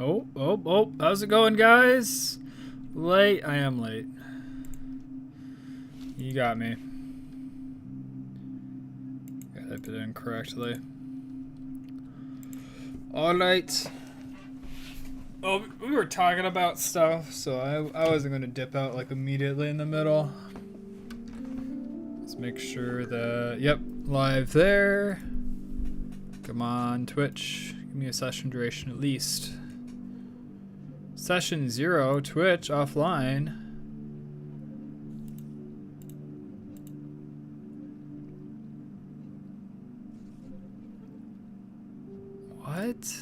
Oh, how's it going, guys? Late? I am late. You got me. Got type it in correctly. Alright. Oh, we were talking about stuff, so I wasn't going to dip out like immediately in the middle. Let's make sure that, yep, live there. Come on, Twitch. Give me a session duration at least. Session 0, Twitch, offline. What?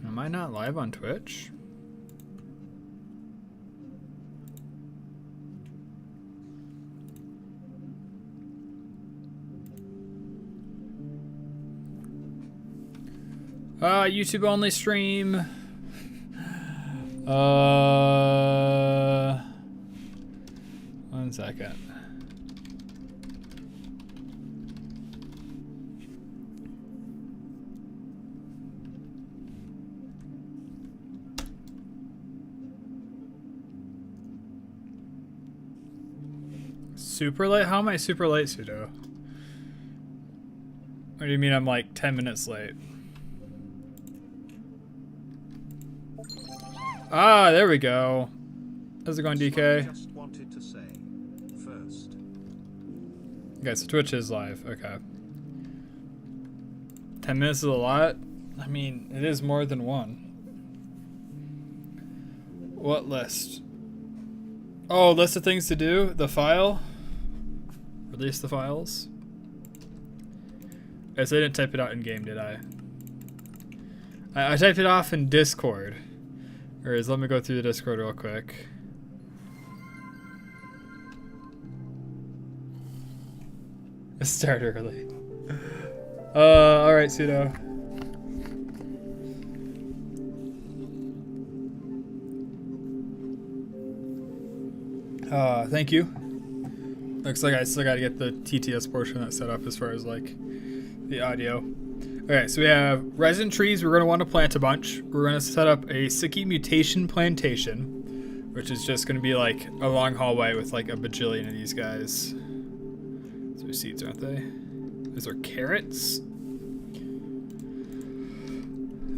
Am I not live on Twitch? YouTube only stream. 1 second. Super late? How am I super late, Pseudo? What do you mean I'm like 10 minutes late? Ah, there we go. How's it going, DK? Just wanted to say first. Okay, so Twitch is live. Okay. 10 minutes is a lot. I mean, it is more than one. What list? Oh, list of things to do? The file? Release the files? I guess I didn't type it out in game, did I? I typed it off in Discord. Let me go through the Discord real quick. Start early. Alright, Pseudo. Thank you. Looks like I still gotta get the TTS portion of that set up as far as like the audio. Okay, so we have resin trees. We're going to want to plant a bunch. We're going to set up a Sugaku mutation plantation, which is just going to be like a long hallway with like a bajillion of these guys. Those are seeds, aren't they? Those are carrots.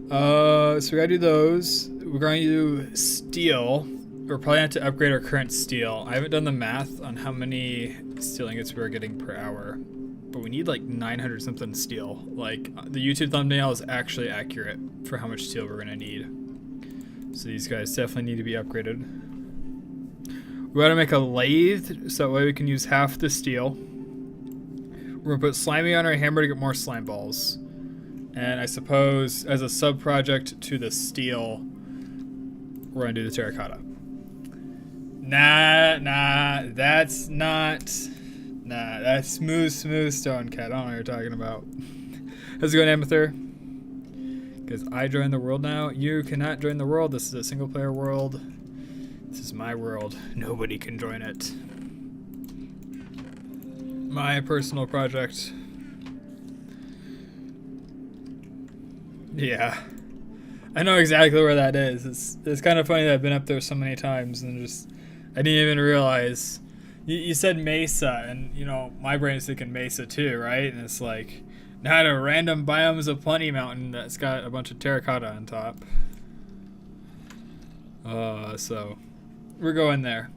So we got to do those. We're going to do steel. We're probably going to have to upgrade our current steel. I haven't done the math on how many steel ingots we're getting per hour. But we need like 900 something steel. Like the YouTube thumbnail is actually accurate for how much steel we're gonna need. So these guys definitely need to be upgraded. We gotta make a lathe so that way we can use half the steel. We're gonna put slimy on our hammer to get more slime balls. And I suppose as a sub project to the steel, we're gonna do the terracotta. Nah, that's not. Nah, that's smooth stone cat. I don't know what you're talking about. How's it going, Amethyr? Because I joined the world now. You cannot join the world. This is a single player world. This is my world. Nobody can join it. My personal project. Yeah. I know exactly where that is. It's kind of funny that I've been up there so many times and just I didn't even realize. You said Mesa, and you know my brain is thinking Mesa too, right? And it's like not a random Biomes of Plenty mountain that's got a bunch of terracotta on top. So we're going there.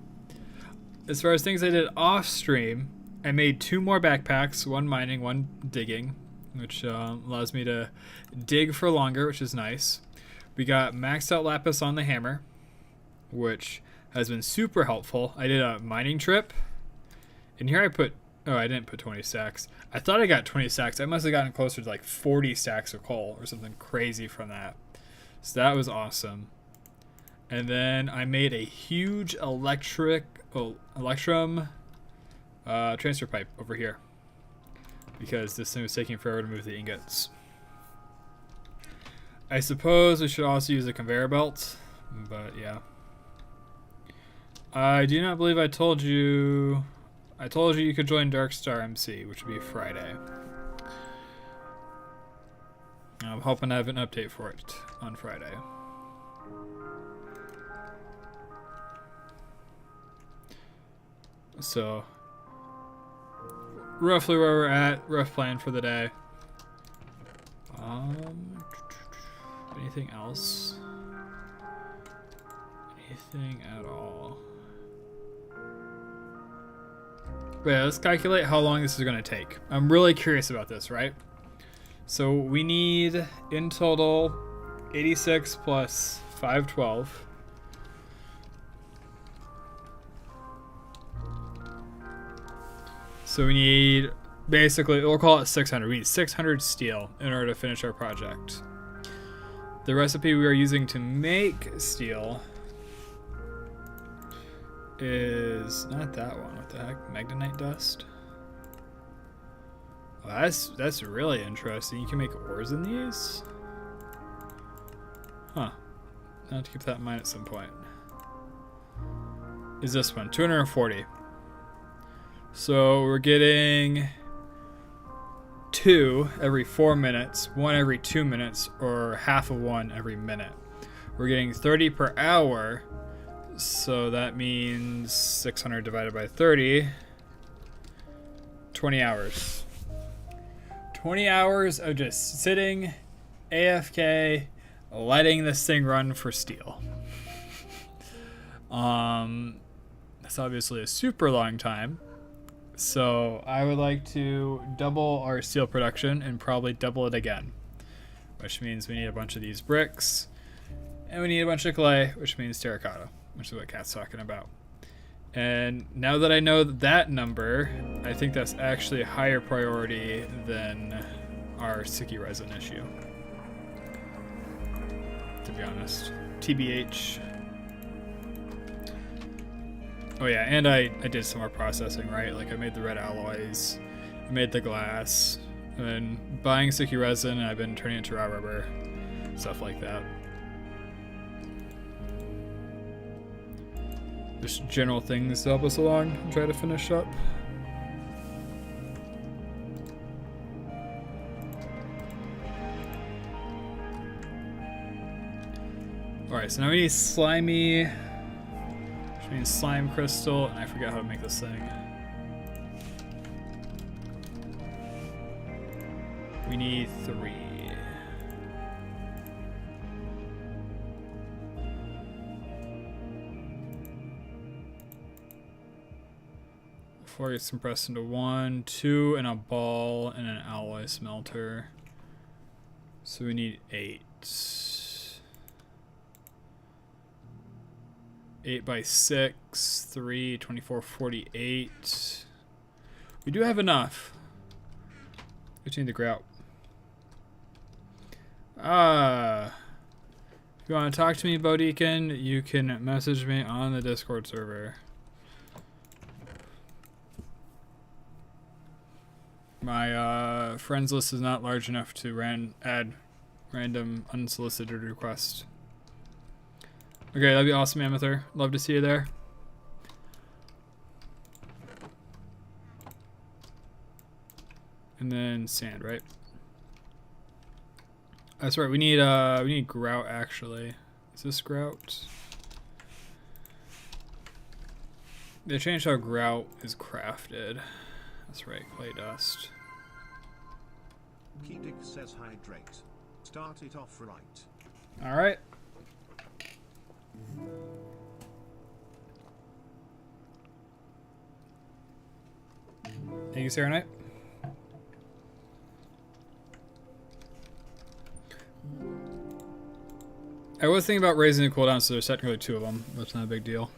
As far as things I did off stream, I made 2 more backpacks, 1 mining, 1 digging, which allows me to dig for longer, which is nice. We got maxed out lapis on the hammer, which has been super helpful. I did a mining trip, and here I put, oh, I didn't put 20 stacks. I thought I got 20 stacks. I must have gotten closer to like 40 stacks of coal or something crazy from that. So that was awesome. And then I made a huge electrum transfer pipe over here because this thing was taking forever to move the ingots. I suppose we should also use a conveyor belt, but yeah. I do not believe I told you you could join Darkstar MC, which would be Friday. I'm hoping I have an update for it on Friday. So, roughly where we're at, rough plan for the day. Anything else? Anything at all? Wait, let's calculate how long this is going to take. I'm really curious about this, right? So we need, in total, 86 plus 512. So we need, basically, we'll call it 600. We need 600 steel in order to finish our project. The recipe we are using to make steel is not that one. What the heck? Magnetite dust? Well, that's really interesting. You can make ores in these? Huh. I'll have to keep that in mind at some point. Is this one? 240. So we're getting 2 every 4 minutes, 1 every 2 minutes, or half of 1 every minute. We're getting 30 per hour, so that means 600 divided by 30, 20 hours. 20 hours of just sitting, AFK, letting this thing run for steel. That's obviously a super long time. So I would like to double our steel production and probably double it again, which means we need a bunch of these bricks and we need a bunch of clay, which means terracotta, which is what Kat's talking about. And now that I know that number, I think that's actually a higher priority than our sticky resin issue, to be honest. TBH. Oh yeah, and I did some more processing, right? Like I made the red alloys, I made the glass, and then buying sticky resin, and I've been turning it to raw rubber, stuff like that. Just general things to help us along and try to finish up. Alright, so now we need slimy. Which means slime crystal, and I forgot how to make this thing. We need 3. Before it gets compressed into 1, 2, and a ball, and an alloy smelter. So we need 8. 8 by 6, 3, 24, 48. We do have enough. We just need the grout. If you want to talk to me, Bodeacon, you can message me on the Discord server. My friends list is not large enough to add random unsolicited requests. Okay, that'd be awesome, Amethyr. Love to see you there. And then sand, right? That's right. We need grout actually. Is this grout? They changed how grout is crafted. That's right, clay dust. Kedic says hydrate. Start it off right. All right. Thank you, Sarah Knight. I was thinking about raising the cooldown, so there's technically 2 of them. That's not a big deal.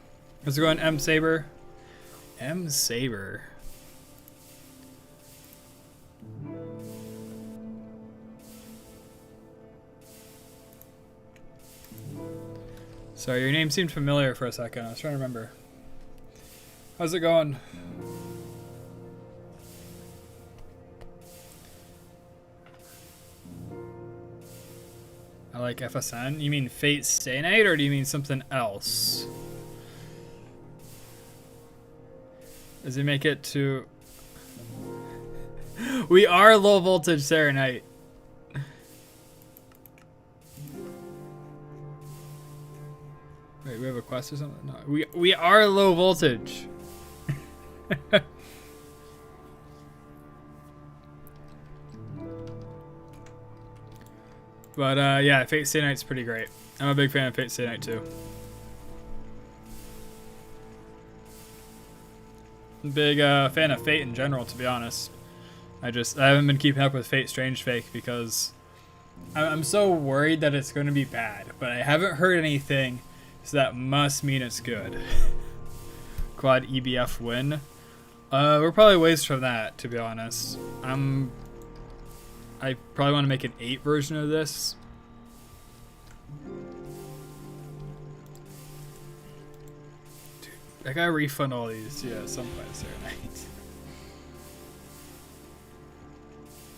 Let's go on M Saber. M Saber. Sorry, your name seemed familiar for a second. I was trying to remember. How's it going? I like FSN. You mean Fate Stay Night, or do you mean something else? Does he make it to... We are low voltage Serenite. Wait, we have a quest or something? No, we are low voltage. But yeah, Fate Stay Night's pretty great. I'm a big fan of Fate Stay Night too. Big fan of Fate in general, to be honest. I haven't been keeping up with Fate Strange Fake because I'm so worried that it's going to be bad, but I haven't heard anything, so that must mean it's good. Quad EBF win. We're probably ways from that, to be honest. I probably want to make an 8 version of this. Dude, I gotta refund all these. Yeah, some fights there night.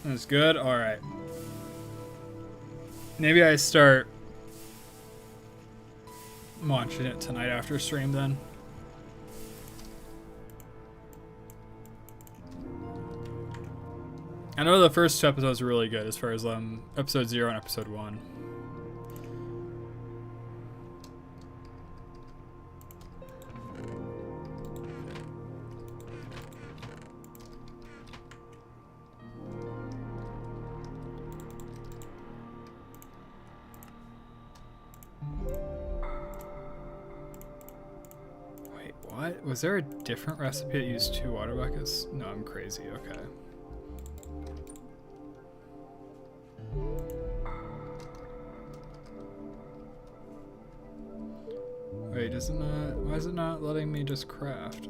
That's good. All right. Maybe I start watching it tonight after stream then. I know the first 2 episodes were really good as far as episode 0 and episode 1. Wait, what? Was there a different recipe that used 2 water buckets? No, I'm crazy. Okay. Wait, why is it not letting me just craft?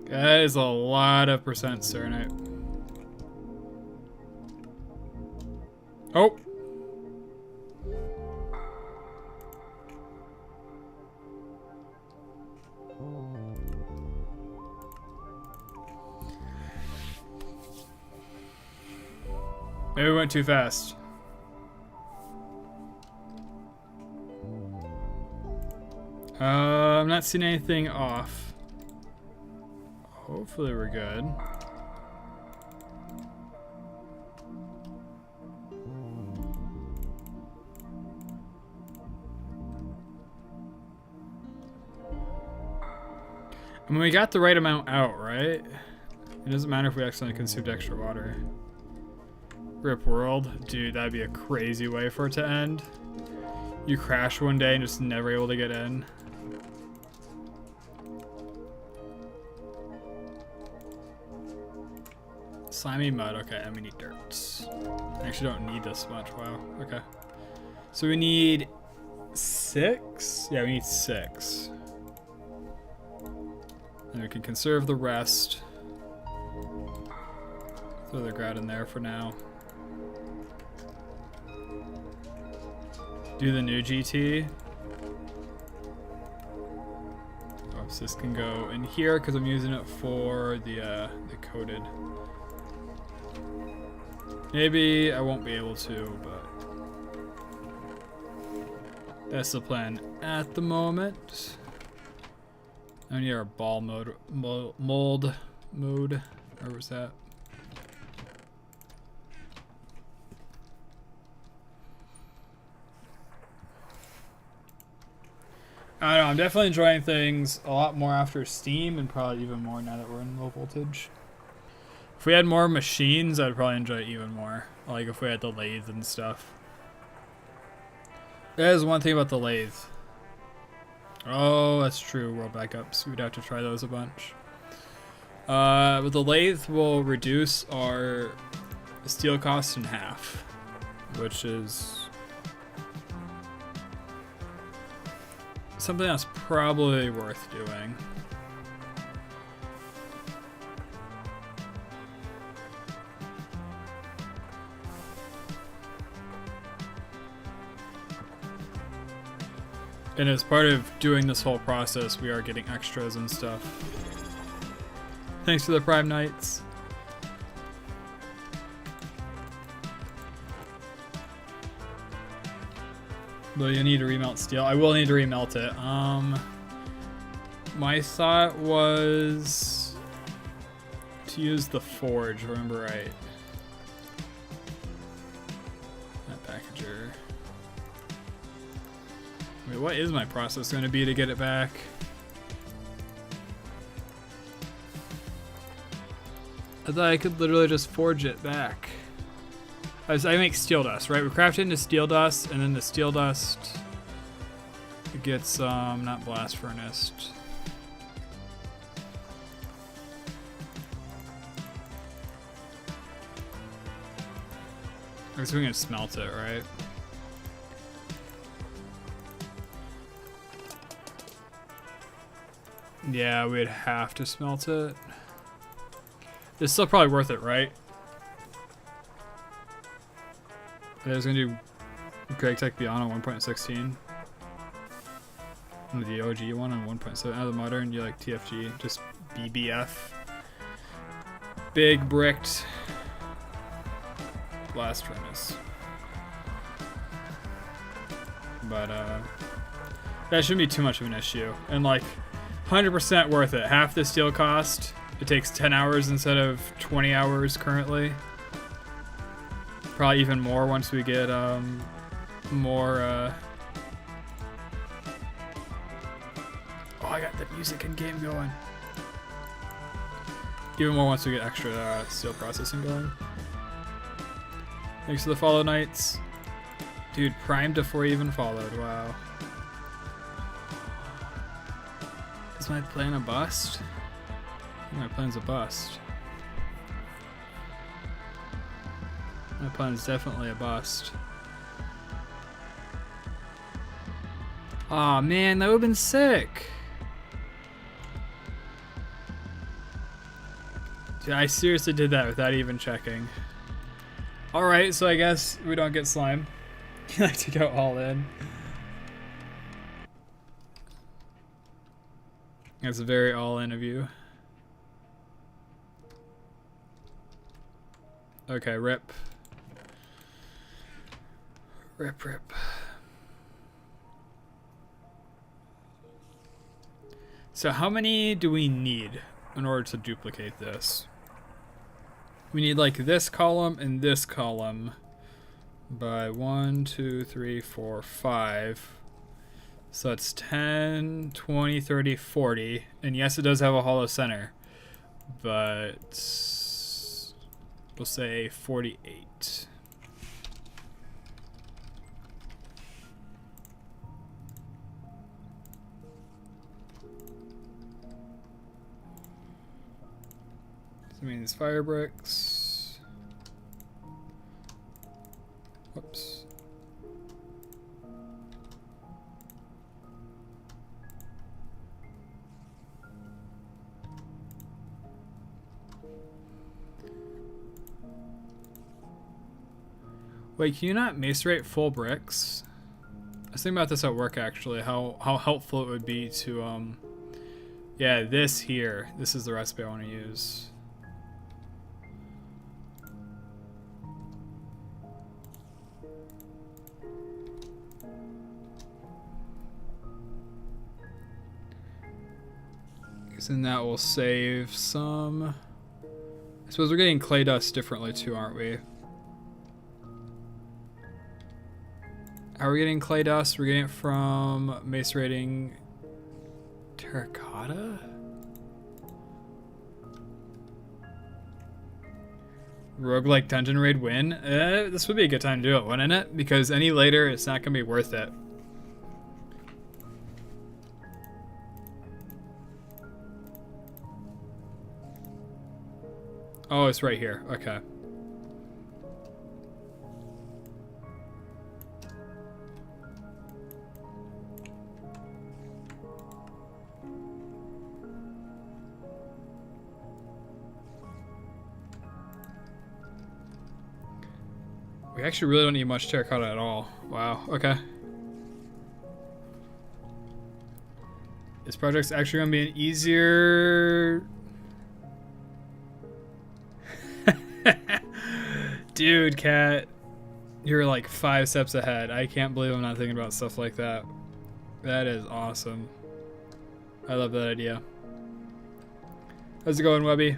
That is a lot of percent Serenite. Oh! Maybe we went too fast. I'm not seeing anything off. Hopefully we're good. I mean, we got the right amount out, right? It doesn't matter if we accidentally consumed extra water. Rip world. Dude, that'd be a crazy way for it to end. You crash one day and just never able to get in. Slimy mud. Okay, and we need dirt. I actually don't need this much. Wow. Okay. So we need 6? Yeah, we need 6. And we can conserve the rest. Throw the grout in there for now. Do the new GT. Oh, so this can go in here because I'm using it for the coated. Maybe I won't be able to, but that's the plan at the moment. I need our ball mold mode. Where was that? I don't know, I'm definitely enjoying things a lot more after Steam, and probably even more now that we're in low voltage. If we had more machines, I'd probably enjoy it even more. Like if we had the lathe and stuff. That is one thing about the lathe. Oh, that's true, world backups. We'd have to try those a bunch. But the lathe will reduce our steel cost in half, which is something that's probably worth doing. And as part of doing this whole process, we are getting extras and stuff. Thanks for the Prime Nights. Though you need to remelt steel. I will need to remelt it. My thought was to use the forge, remember right. That packager. Wait, what is my process going to be to get it back? I thought I could literally just forge it back. I make steel dust, right? We craft it into steel dust, and then the steel dust gets, not blast furnace. I guess we're gonna smelt it, right? Yeah, we'd have to smelt it. It's still probably worth it, right? I was gonna do GregTech Beyond on 1.16. The OG one on 1.7. Out of the modern, you like TFG, just BBF. Big bricked blast furnace. But that shouldn't be too much of an issue. And like 100% worth it. Half the steel cost. It takes 10 hours instead of 20 hours currently. Probably even more once we get more oh, I got the music and game going. Even more once we get extra steel processing going. Thanks for the follow, Knights. Dude, primed before you even followed. Wow. Is my plan a bust? I think my plan's a bust. My plan's definitely a bust. Aw, man, that would've been sick. Dude, I seriously did that without even checking. Alright, so I guess we don't get slime. You like to go all in. That's very all in of you. Okay, rip. Rip, rip. So how many do we need in order to duplicate this? We need like this column and this column by 1, 2, 3, 4, 5. So it's 10, 20, 30, 40. And yes, it does have a hollow center, but we'll say 48. So I mean, these fire bricks. Whoops. Wait, can you not macerate full bricks? I was thinking about this at work actually, how helpful it would be to, yeah, this here. This is the recipe I want to use. Because then that will save some. I suppose we're getting clay dust differently too, aren't we? How are we getting clay dust? We're getting it from macerating terracotta? Roguelike dungeon raid win? This would be a good time to do it, wouldn't it? Because any later, it's not going to be worth it. Oh, it's right here. Okay. We actually really don't need much terracotta at all. Wow, okay. This project's actually gonna be an easier... Dude, Cat. You're like 5 steps ahead. I can't believe I'm not thinking about stuff like that. That is awesome. I love that idea. How's it going, Webby?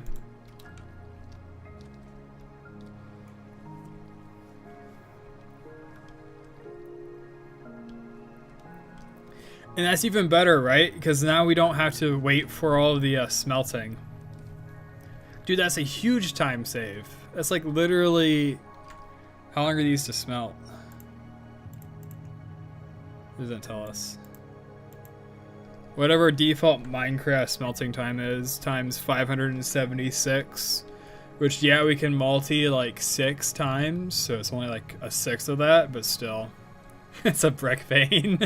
And that's even better, right? Because now we don't have to wait for all of the smelting. Dude, that's a huge time save. That's like literally... How long are these to smelt? It doesn't tell us. Whatever default Minecraft smelting time is, times 576. Which, yeah, we can multi like 6 times. So it's only like a 1/6 of that, but still. It's a brick vein.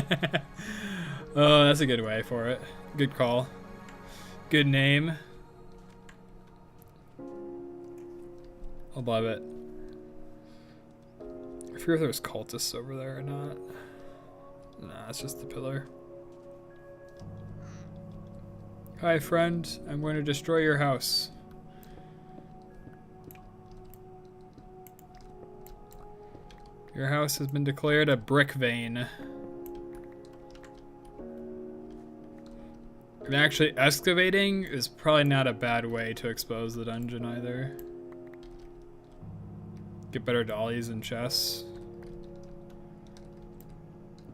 Oh, that's a good way for it. Good call. Good name. I'll love it. I forget if there was cultists over there or not. Nah, it's just the pillar. Hi, friend. I'm going to destroy your house. Your house has been declared a brick vein. And actually, excavating is probably not a bad way to expose the dungeon either. Get better dollies and chests.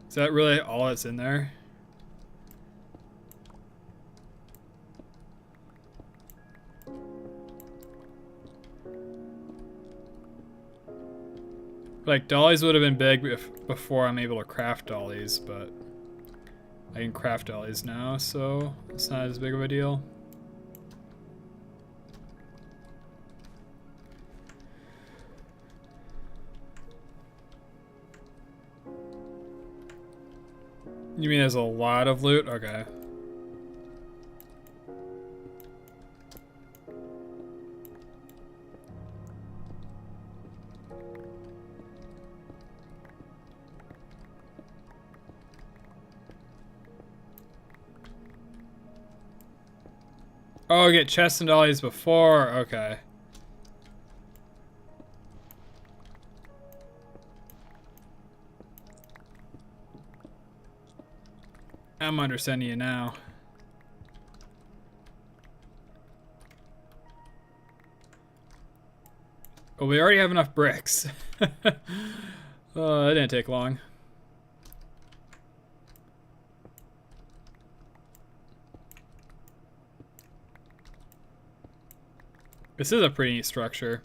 Is that really all that's in there? Like, dollies would have been big before I'm able to craft dollies, but I can craft dollies now, so it's not as big of a deal. You mean there's a lot of loot? Okay. Oh, get chests and dollies before. Okay. I'm understanding you now. Well, we already have enough bricks. Oh, that didn't take long. This is a pretty neat structure.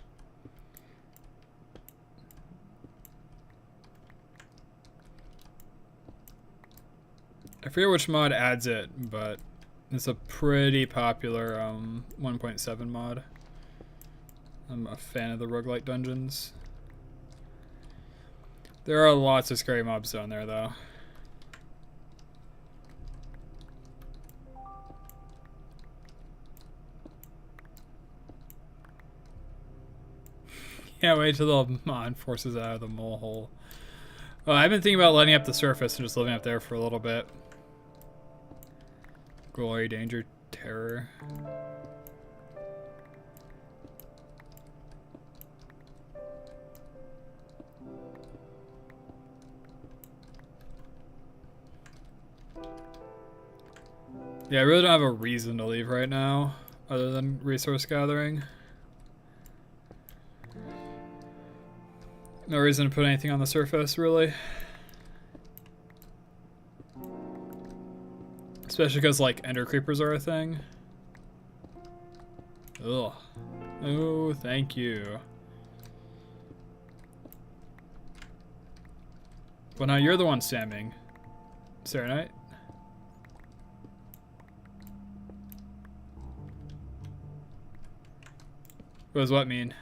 I forget which mod adds it, but it's a pretty popular 1.7 mod. I'm a fan of the roguelite dungeons. There are lots of scary mobs down there, though. Yeah, wait till the mod forces out of the mole hole. I've been thinking about letting up the surface and just living up there for a little bit. Glory, danger, terror. Yeah, I really don't have a reason to leave right now, other than resource gathering. No reason to put anything on the surface, really. Especially because, like, ender creepers are a thing. Ugh. Oh, thank you. Well, now you're the one spamming. Sarah Knight? What does what mean?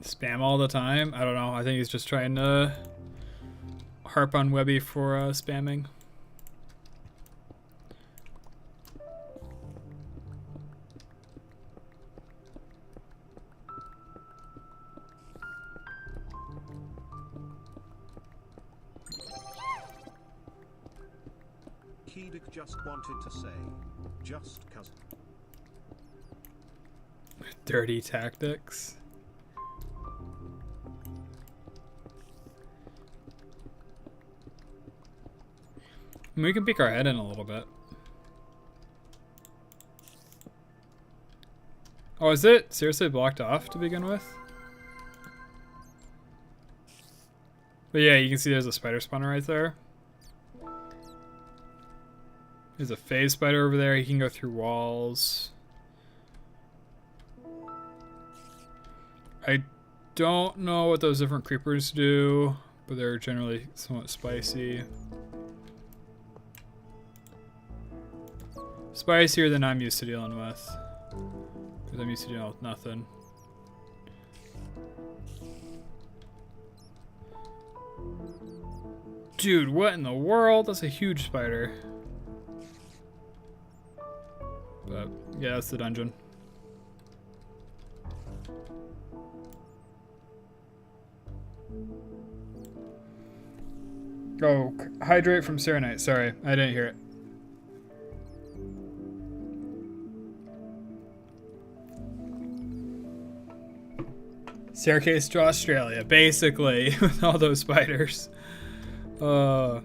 Spam all the time? I don't know. I think he's just trying to harp on Webby for spamming. Edict just wanted to say, just cousin. Dirty tactics. We can peek our head in a little bit. Oh, is it seriously blocked off to begin with? But yeah, you can see there's a spider spawner right there. There's a phase spider over there. He can go through walls. I don't know what those different creepers do, but they're generally somewhat spicy. Spicier than I'm used to dealing with. Because I'm used to dealing with nothing. Dude, what in the world? That's a huge spider. But yeah, that's the dungeon. Oh, hydrate from Serenite. Sorry, I didn't hear it. Staircase to Australia, basically, with all those spiders. The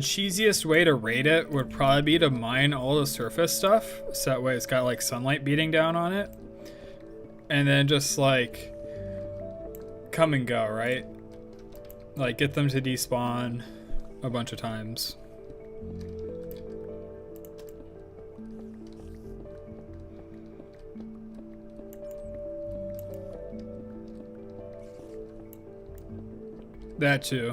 cheesiest way to raid it would probably be to mine all the surface stuff, so that way it's got like sunlight beating down on it. And then just like come and go, right? Like get them to despawn a bunch of times. That too.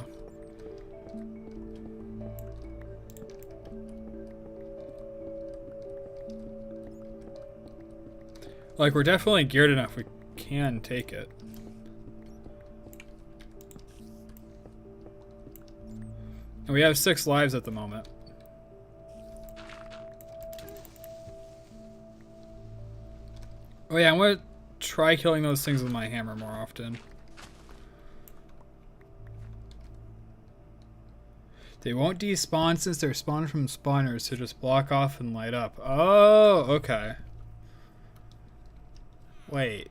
Like, we're definitely geared enough. We can take it. And we have 6 lives at the moment. Oh yeah, I'm gonna try killing those things with my hammer more often. They won't despawn since they're spawned from spawners, so just block off and light up. Oh, okay. Wait.